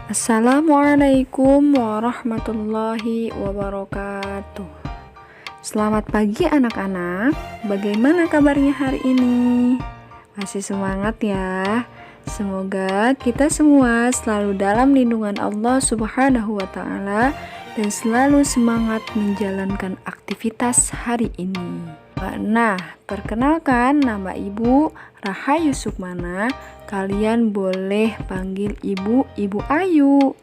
Assalamualaikum warahmatullahi wabarakatuh. Selamat pagi anak-anak. Bagaimana kabarnya hari ini? Masih semangat ya? Semoga kita semua selalu dalam lindungan Allah Subhanahu wa taala dan selalu semangat menjalankan aktivitas hari ini. Nah, perkenalkan, nama Ibu Rahayu Sukmana. Kalian boleh panggil Ibu Ayu.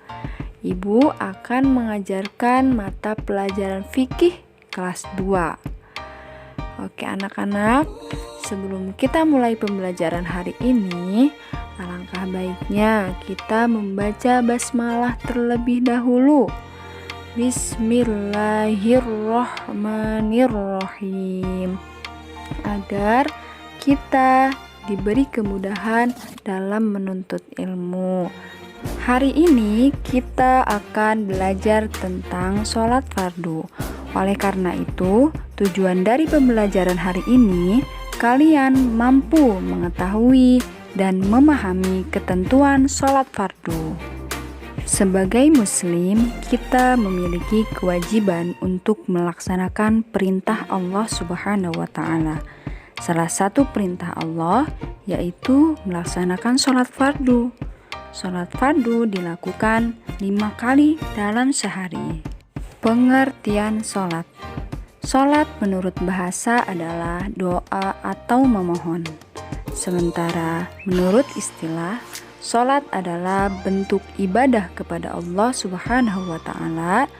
Ibu akan mengajarkan mata pelajaran fikih kelas 2. Oke anak-anak, sebelum kita mulai pembelajaran hari ini, alangkah baiknya kita membaca basmalah terlebih dahulu. Bismillahirrahmanirrahim, agar kita diberi kemudahan dalam menuntut ilmu. Hari ini kita akan belajar tentang sholat fardu. Oleh karena itu, tujuan dari pembelajaran hari ini, kalian mampu mengetahui dan memahami ketentuan sholat fardu. Sebagai muslim, kita memiliki kewajiban untuk melaksanakan perintah Allah Subhanahu wa taala. Salah satu perintah Allah yaitu melaksanakan sholat fardu. Sholat fardu dilakukan 5 kali dalam sehari. Pengertian sholat. Sholat menurut bahasa adalah doa atau memohon. Sementara menurut istilah, sholat adalah bentuk ibadah kepada Allah Subhanahu wa taala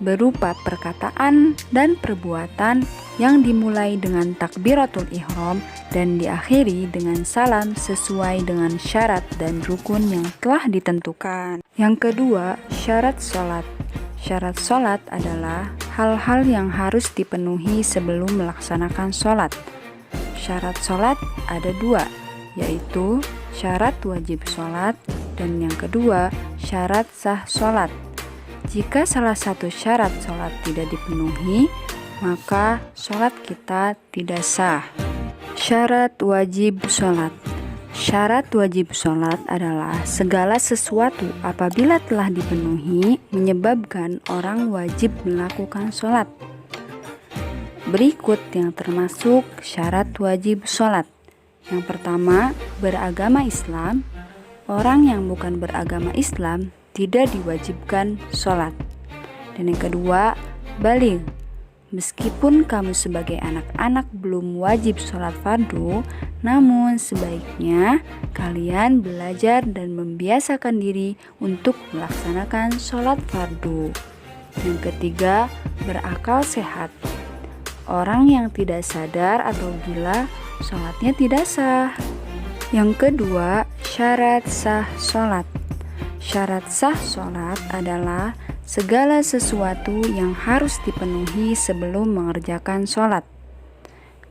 berupa perkataan dan perbuatan yang dimulai dengan takbiratul ihram dan diakhiri dengan salam sesuai dengan syarat dan rukun yang telah ditentukan. Yang kedua, syarat sholat. Syarat sholat adalah hal-hal yang harus dipenuhi sebelum melaksanakan sholat. Syarat sholat ada 2, yaitu syarat wajib sholat dan yang kedua syarat sah sholat. Jika salah satu syarat sholat tidak dipenuhi, maka sholat kita tidak sah. Syarat wajib sholat. Syarat wajib sholat adalah segala sesuatu apabila telah dipenuhi menyebabkan orang wajib melakukan sholat. Berikut yang termasuk syarat wajib sholat. Yang pertama, beragama Islam. Orang yang bukan beragama Islam tidak diwajibkan sholat. Dan yang kedua, baligh. Meskipun kamu sebagai anak-anak belum wajib sholat fardu, namun sebaiknya kalian belajar dan membiasakan diri untuk melaksanakan sholat fardu. Yang ketiga, berakal sehat. Orang yang tidak sadar atau gila, sholatnya tidak sah. Yang kedua, syarat sah sholat. Syarat sah sholat adalah segala sesuatu yang harus dipenuhi sebelum mengerjakan sholat.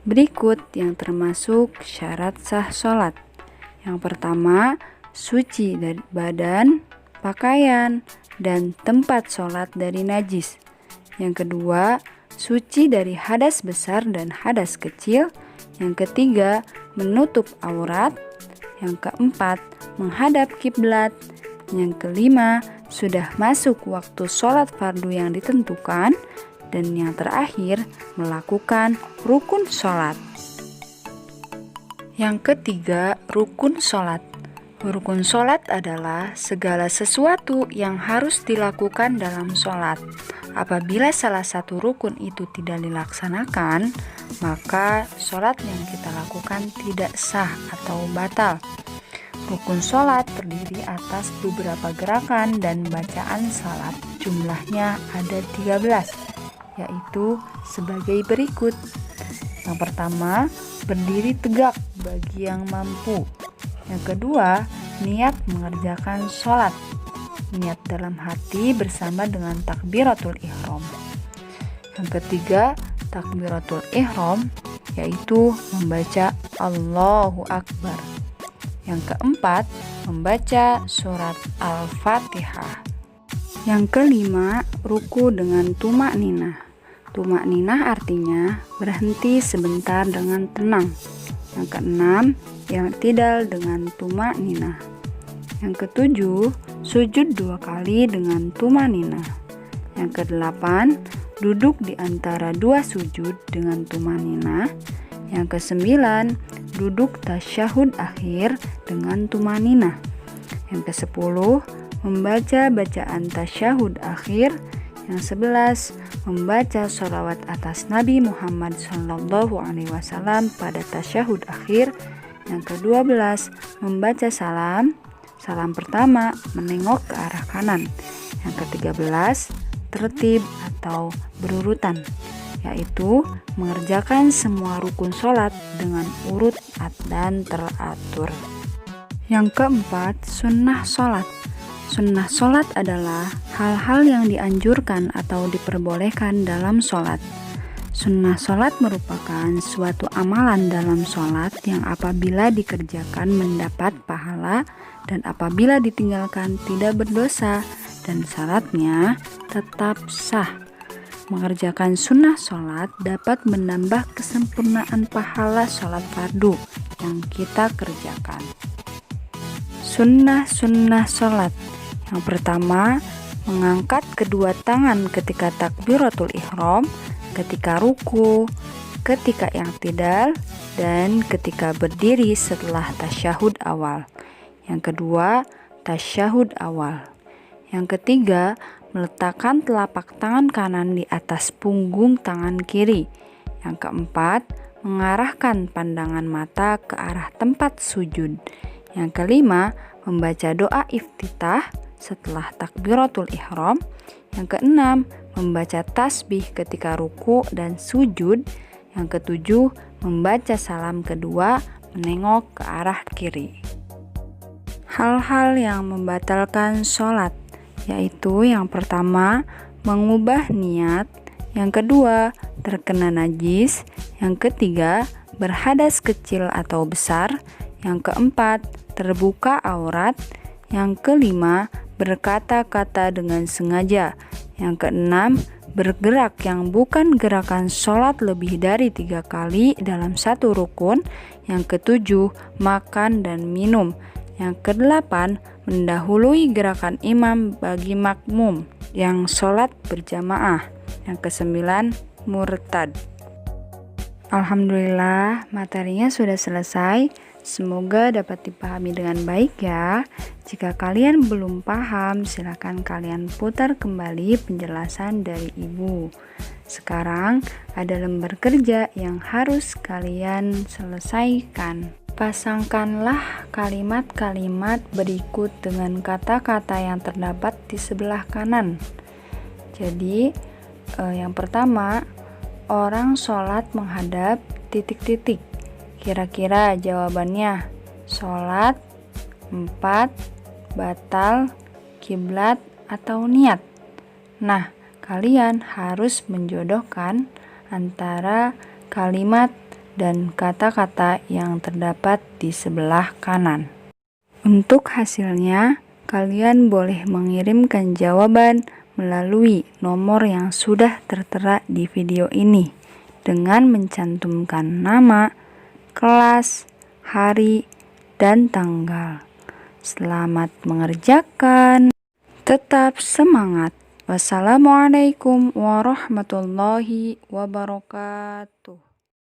Berikut yang termasuk syarat sah sholat. Yang pertama, suci dari badan, pakaian, dan tempat sholat dari najis. Yang kedua, suci dari hadas besar dan hadas kecil. Yang ketiga, menutup aurat. Yang keempat, menghadap kiblat. Yang kelima, sudah masuk waktu sholat fardu yang ditentukan. Dan yang terakhir, melakukan rukun sholat. Yang ketiga, rukun sholat. Rukun sholat adalah segala sesuatu yang harus dilakukan dalam sholat. Apabila salah satu rukun itu tidak dilaksanakan, maka sholat yang kita lakukan tidak sah atau batal. Rukun sholat terdiri atas beberapa gerakan dan bacaan salat. Jumlahnya ada 13, yaitu sebagai berikut. Yang pertama, berdiri tegak bagi yang mampu. Yang kedua, niat mengerjakan sholat. Niat dalam hati bersama dengan takbiratul ihram. Yang ketiga, takbiratul ihram, yaitu membaca Allahu Akbar. Yang keempat, membaca surat Al-Fatihah. Yang kelima, ruku dengan tumak ninah. Tumak ninah artinya berhenti sebentar dengan tenang. Yang keenam, i'tidal dengan tumak ninah. Yang ketujuh, sujud 2 kali dengan tumanina. Yang ke-8, duduk di antara 2 sujud dengan tumanina. Yang ke-9, duduk tasyahud akhir dengan tumanina. Yang ke-10, membaca bacaan tasyahud akhir. Yang 11, membaca sholawat atas Nabi Muhammad SAW pada tasyahud akhir. Yang ke-12, membaca salam. Salam pertama menengok ke arah kanan. Yang ke-13, tertib atau berurutan, yaitu mengerjakan semua rukun sholat dengan urut dan teratur. Yang keempat, sunnah sholat. Sunnah sholat adalah hal-hal yang dianjurkan atau diperbolehkan dalam sholat. Sunnah sholat merupakan suatu amalan dalam sholat yang apabila dikerjakan mendapat pahala dan apabila ditinggalkan tidak berdosa dan syaratnya tetap sah. Mengerjakan sunnah sholat dapat menambah kesempurnaan pahala sholat fardu yang kita kerjakan. Sunnah sholat. Yang pertama, mengangkat kedua tangan ketika takbiratul ihram, ketika ruku, ketika i'tidal, dan ketika berdiri setelah tasyahud awal. Yang kedua, tasyahud awal. Yang ketiga, meletakkan telapak tangan kanan di atas punggung tangan kiri. Yang keempat, mengarahkan pandangan mata ke arah tempat sujud. Yang kelima, membaca doa iftitah setelah takbiratul ihram. Yang keenam, membaca tasbih ketika ruku dan sujud. Yang ketujuh, membaca salam kedua menengok ke arah kiri. Hal-hal yang membatalkan sholat, yaitu yang pertama, mengubah niat. Yang kedua, terkena najis. Yang ketiga, berhadas kecil atau besar. Yang keempat, terbuka aurat. Yang kelima, berkata-kata dengan sengaja. Yang keenam, bergerak yang bukan gerakan sholat lebih dari 3 kali dalam satu rukun. Yang ketujuh, makan dan minum. Yang kedelapan, mendahului gerakan imam bagi makmum yang sholat berjamaah. Yang kesembilan, murtad. Alhamdulillah, materinya sudah selesai. Semoga dapat dipahami dengan baik ya. Jika kalian belum paham, silakan kalian putar kembali penjelasan dari Ibu. Sekarang ada lembar kerja yang harus kalian selesaikan. Pasangkanlah kalimat-kalimat berikut dengan kata-kata yang terdapat di sebelah kanan. Jadi, yang pertama, orang sholat menghadap titik-titik. Kira-kira jawabannya sholat, 4, batal, kiblat, atau niat. Nah, kalian harus menjodohkan antara kalimat dan kata-kata yang terdapat di sebelah kanan. Untuk hasilnya, kalian boleh mengirimkan jawaban melalui nomor yang sudah tertera di video ini dengan mencantumkan nama, kelas, hari, dan tanggal. Selamat mengerjakan. Tetap semangat. Wassalamualaikum warahmatullahi wabarakatuh.